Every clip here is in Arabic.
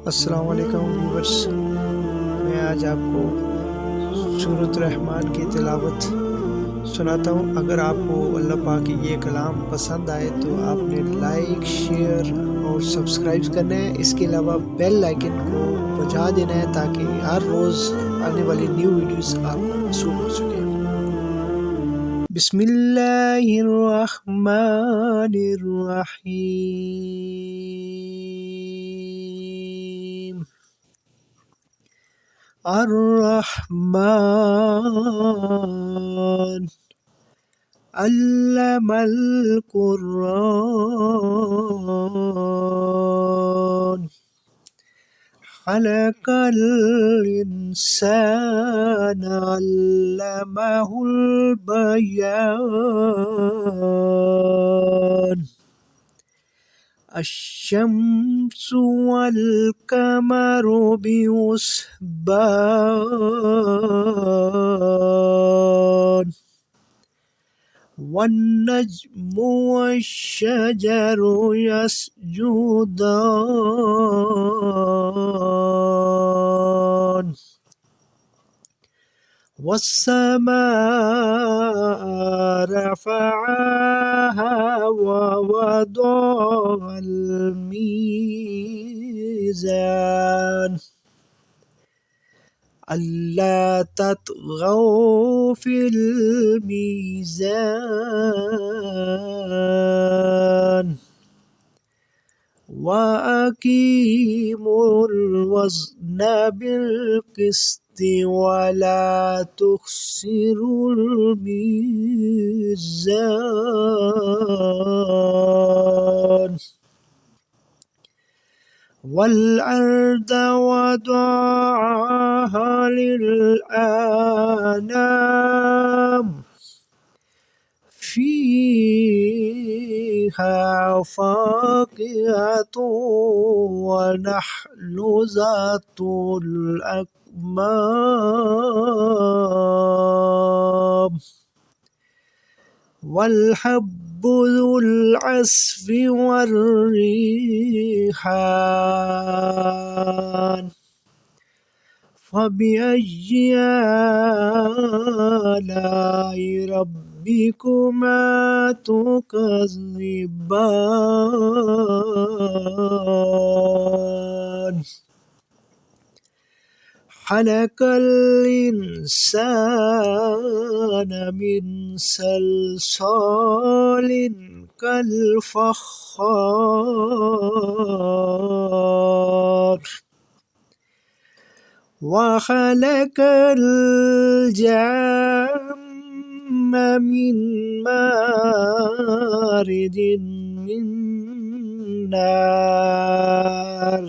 अस्सलाम वालेकुम व्यूवर्स, मैं आज आपको सूरत रहमान की तिलावत सुनाता हूँ। अगर आपको अल्लाह पाक की ये कलाम पसंद आए तो आपने लाइक, शेयर और सब्सक्राइब करना है। इसके अलावा बेल आइकन को बजा देना है ताकि हर रोज़ आने वाली न्यू वीडियोस आपको मौसूल हो सके। बिस्मिल्लाहिर्रहमानिर्रहीम। अर्रहमान अल्लमल कुर्आन खलकल इंसान अल्लमहुल बयान अश्शम्सु वल कमरु बिहुस्बान वन्नज्मु वश्शजरु यसजुदान वस्समाअ रफ़अहा ववदअल मीज़ान अल्ला तत्गौ फिल मीज़ान वअकीमुल वज़्न बिलक़िस्ति वला तुख़्सिरुल मीज़ान वल्अर्द वदअहा लिलअनाम फ़ीहा फ़ाकिहतुन वनख़्लु ज़ातुल अक्माम वल्हब्बु ज़ुल अस्फ़ि वर्रिहान फ़बिअय्यि आलाइ रब्बिकुमा तुकज़्ज़िबान खलक़ल इंसान मिन सलसालिन कल फ़ख़्ख़ार वखलक़ल जन्न मिन मारिजिन मिन नार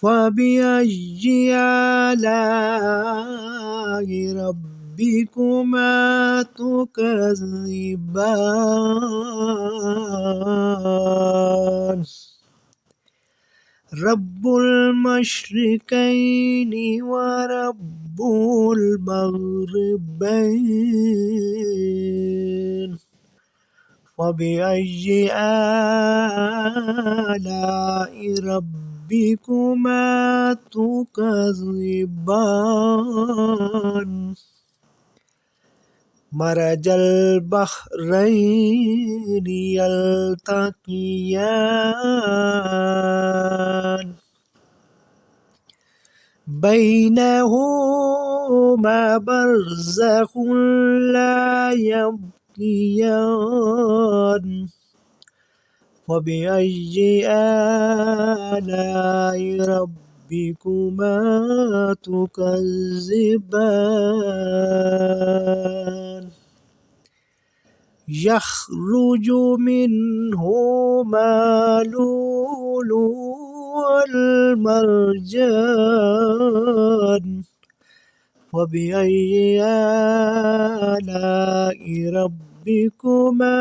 फ़बिअय्यि आलाइ रब्बिकुमा तुकज़्ज़िबान रब्बुल मशरिक़ैनि व रब्बुल मग़रिबैन फ़बिअय्यि आलाइ रब्बिकुमा तुकज़्ज़िबान मरजल बहरैनि यल्तक़ियान बैनहुमा बरज़ख़ुन ला यब्ग़ियान फ़बिअय्यि आलाइ रब्बिकुमा तुकज़्ज़िबान यख़रुजु मिन्हुमा लुलु वल मरजान फ़बिअय्यि आलाइ रब्बिकुमा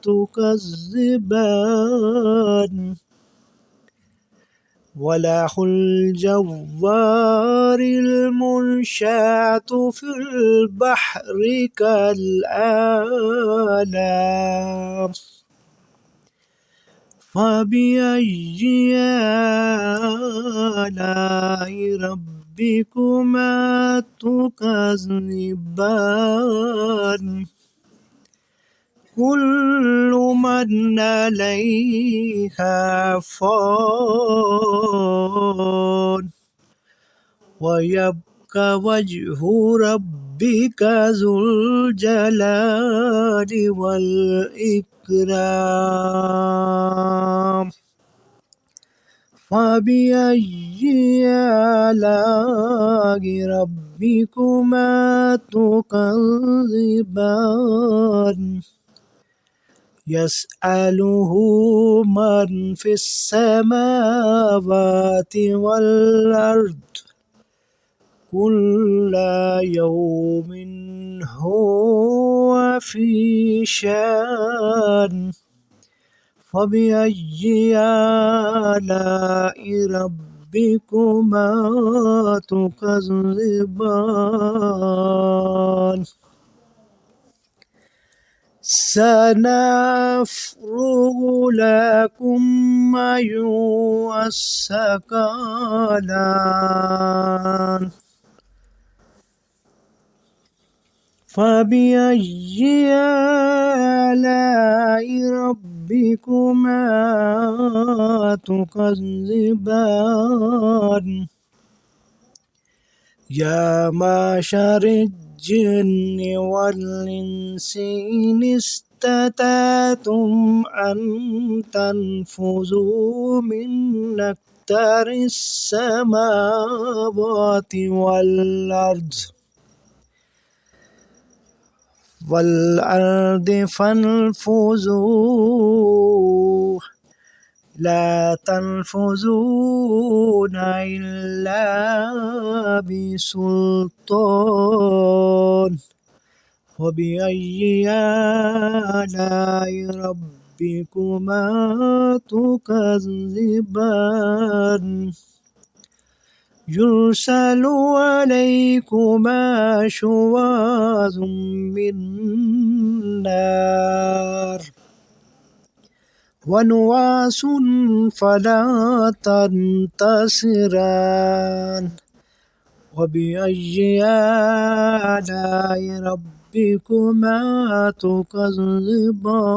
तुकज़्ज़िबान वलहुल जव्वारिल मुनशाअतु फिल बहरि कल आलाम فبأي آلاء ربكما تكذبان كل من عليها فان ويبقى وجه ربك ذو الجلال والإكرام فبأي آلاء ربكما تكذبان يسأله من في السماوات والأرض كل يوم هو في شأن فبأي آلاء ربكما تكذبان سنفرغ لكم أيها الثقلان فبأي آلاء ربكما تكذبان يا معشر الجن والإنس إن استطعتم أن تنفذوا من أقطار السماوات والأرض فانفذوا لا تنفذون إلا بسلطان فبأي آلاء ربكما تكذبان يرسل عليكما شواظ من نار ونواس فلا تنتصران وبأي آلاء ربكما تكذبان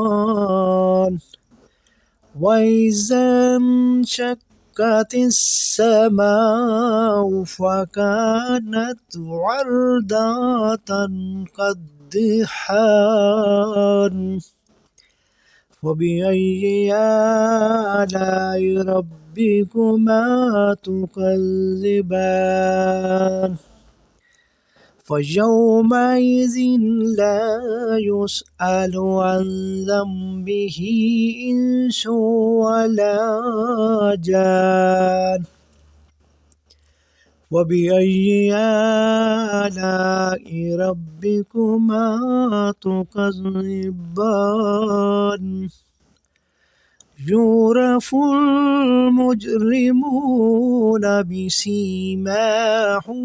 وإذا انشقت السماء فكانت وردة كالدهان وبأي آلاء ربكما تكذبان فيومئذ لا يسأل عن ذنبه إنس ولا جان وبأي آلاء ربكما تكذبان يعرف المجرمون بسيماهم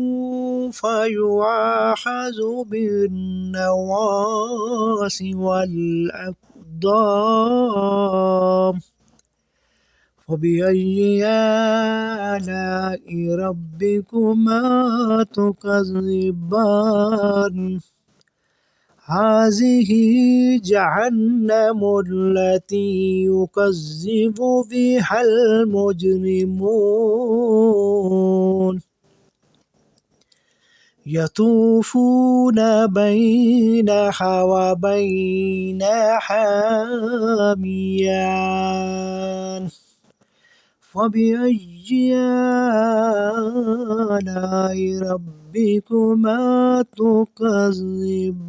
فيؤخذ بالنواصي والأقدام فبأي آلاء ربكما تكذبان هذه جهنم التي يكذب بها المجرمون يطوفون بينها وبين حميان فبأي آلاء ربكما تكذبان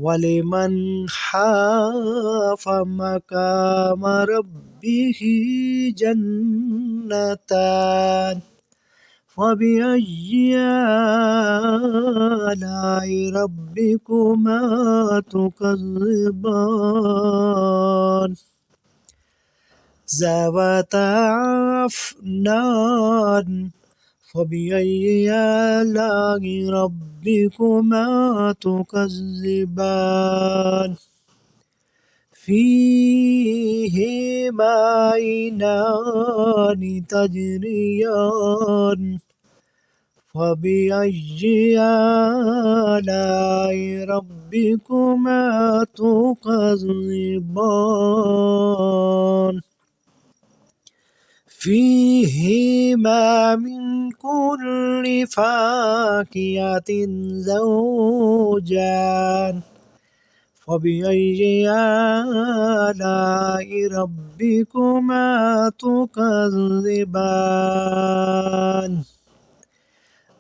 ولمن خاف مقام ربه جنتان فبأي آلاء ربكما تكذبان ذواتا أفنان فبأي آلاء ربكما تكذبان فيهما عينان تجريان فبأي آلاء ربكما تكذبان فيهما من كل فاكهة زوجان فبأي آلاء ربكما تكذبان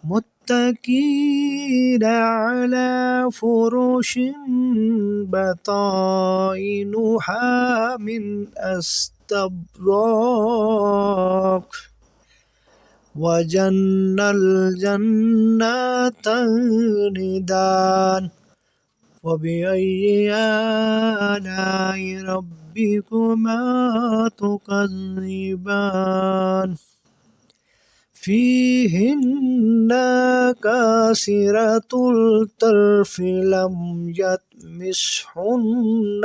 متكئين على فرش بطائنها من استبرق وجنى الجنتين دان فبأي آلاء ربكما تكذبان فيهن كاسرة الطرف لم يطمثهن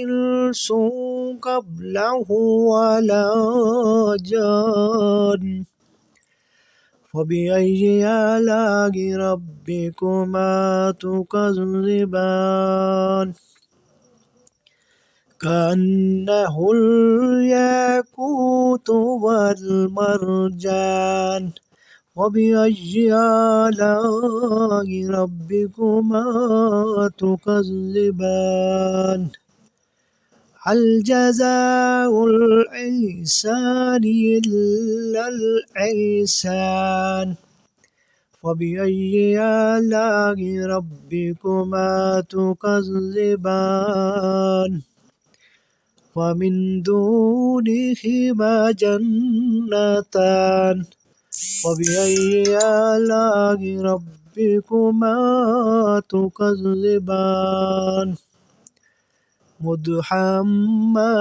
إنس قبله ولا جان فبأي آلاء ربكما تكذبان كأنه الياقوت والمرجان وبأي آلاء ربكما تكذبان هل جزاء الإحسان إلا الإحسان فبأي آلاء ربكما تكذبان ومن دونهما جنتان فبأي آلاء ربكما تكذبان مدحمتان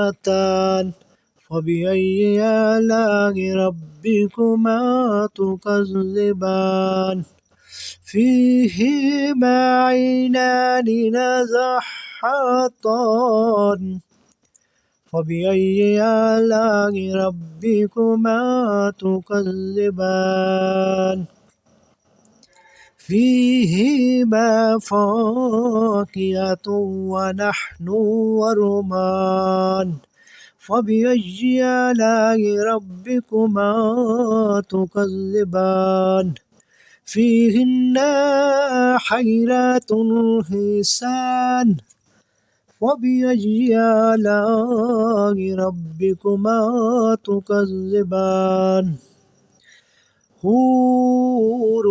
فبأي آلاء ربكما تكذبان فيهما عينان نضاختان فبأي آلاء ربكما تكذبان فيهما فاكهة ونحل ورمان فبأي آلاء ربكما تكذبان فيهن حيرات حسان فبأي آلاء ربكما تكذبان حور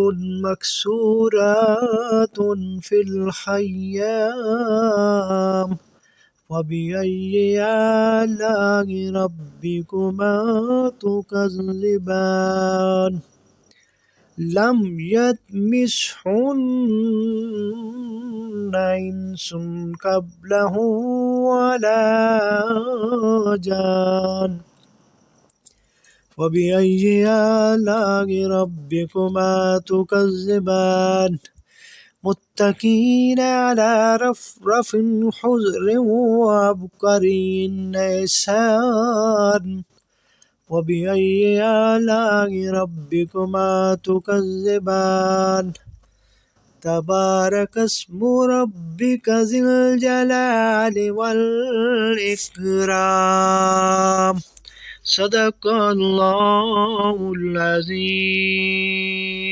مكسورات في الخيام فبأي آلاء ربكما تكذبان لم يطمثهن إنس قبله ولا جان فبأي آلاء ربكما تكذبان متكئين على رفرف خضر وعبقري حسان وبأي آلاء ربكما تكذبان تبارك اسم ربك ذي الجلال والإكرام صدق الله العظيم.